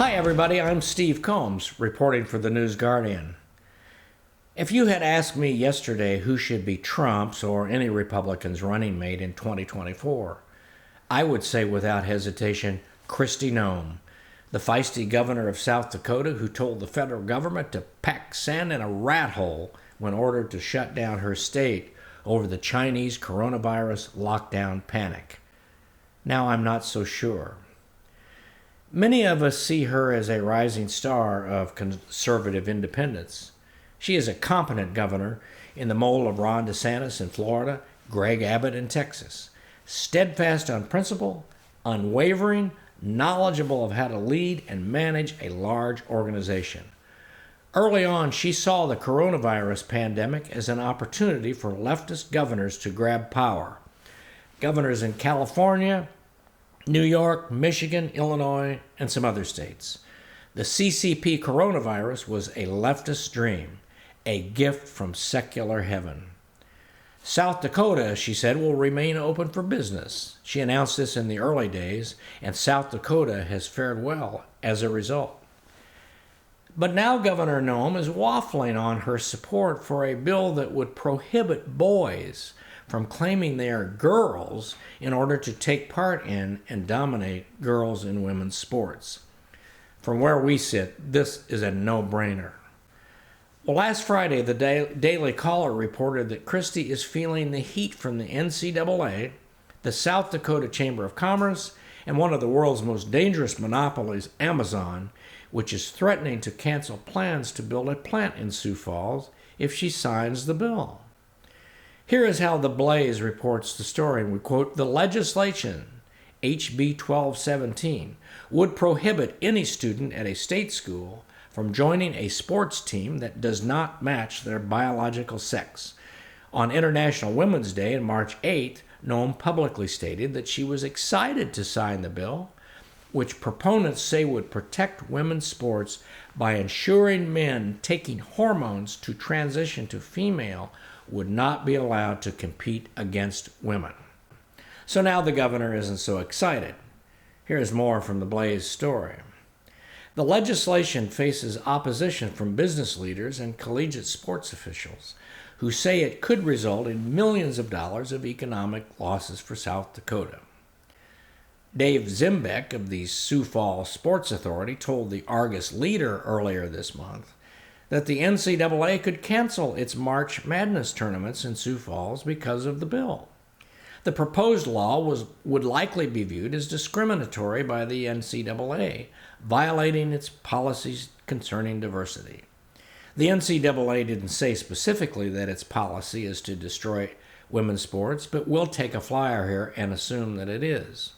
Hi everybody, I'm Steve Combs, reporting for the News Guardian. If you had asked me yesterday who should be Trump's or any Republican's running mate in 2024, I would say without hesitation, Kristie Noem, the feisty governor of South Dakota who told the federal government to pack sand in a rathole when ordered to shut down her state over the Chinese coronavirus lockdown panic. Now I'm not so sure. Many of us see her as a rising star of conservative independence. She is a competent governor in the mold of Ron DeSantis in Florida, Greg Abbott in Texas. Steadfast on principle, unwavering, knowledgeable of how to lead and manage a large organization. Early on, she saw the coronavirus pandemic as an opportunity for leftist governors to grab power. Governors in California, New York, Michigan, Illinois, and some other states. The CCP coronavirus was a leftist dream, a gift from secular heaven. South Dakota, she said, will remain open for business. She announced this in the early days, and South Dakota has fared well as a result. But now Governor Noem is waffling on her support for a bill that would prohibit boys from claiming they are girls in order to take part in and dominate girls and women's sports. From where we sit, this is a no-brainer. Well, last Friday, the Daily Caller reported that Kristie is feeling the heat from the NCAA, the South Dakota Chamber of Commerce, and one of the world's most dangerous monopolies, Amazon, which is threatening to cancel plans to build a plant in Sioux Falls if she signs the bill. Here is how the Blaze reports the story. We quote, "The legislation, HB 1217, would prohibit any student at a state school from joining a sports team that does not match their biological sex." On International Women's Day on March 8th, Noem publicly stated that she was excited to sign the bill, which proponents say would protect women's sports by ensuring men taking hormones to transition to female would not be allowed to compete against women. So now the governor isn't so excited. Here's more from the Blaze story. The legislation faces opposition from business leaders and collegiate sports officials who say it could result in millions of dollars of economic losses for South Dakota. Dave Zimbeck of the Sioux Falls Sports Authority told the Argus Leader earlier this month that the NCAA could cancel its March Madness tournaments in Sioux Falls because of the bill. The proposed law would likely be viewed as discriminatory by the NCAA, violating its policies concerning diversity. The NCAA didn't say specifically that its policy is to destroy women's sports, but we'll take a flyer here and assume that it is.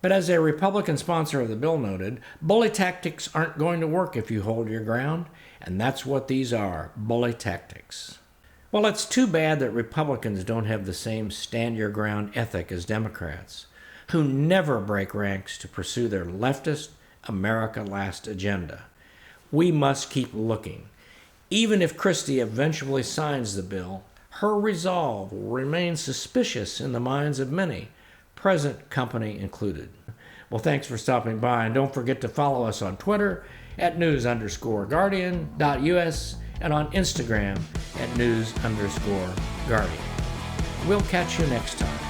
But as a Republican sponsor of the bill noted, bully tactics aren't going to work if you hold your ground, and that's what these are, bully tactics. Well, it's too bad that Republicans don't have the same stand-your-ground ethic as Democrats, who never break ranks to pursue their leftist, America Last agenda. We must keep looking. Even if Kristie eventually signs the bill, her resolve will remain suspicious in the minds of many, present company included. Well, thanks for stopping by, and don't forget to follow us on Twitter at news_guardian.us and on Instagram at news_guardian. We'll catch you next time.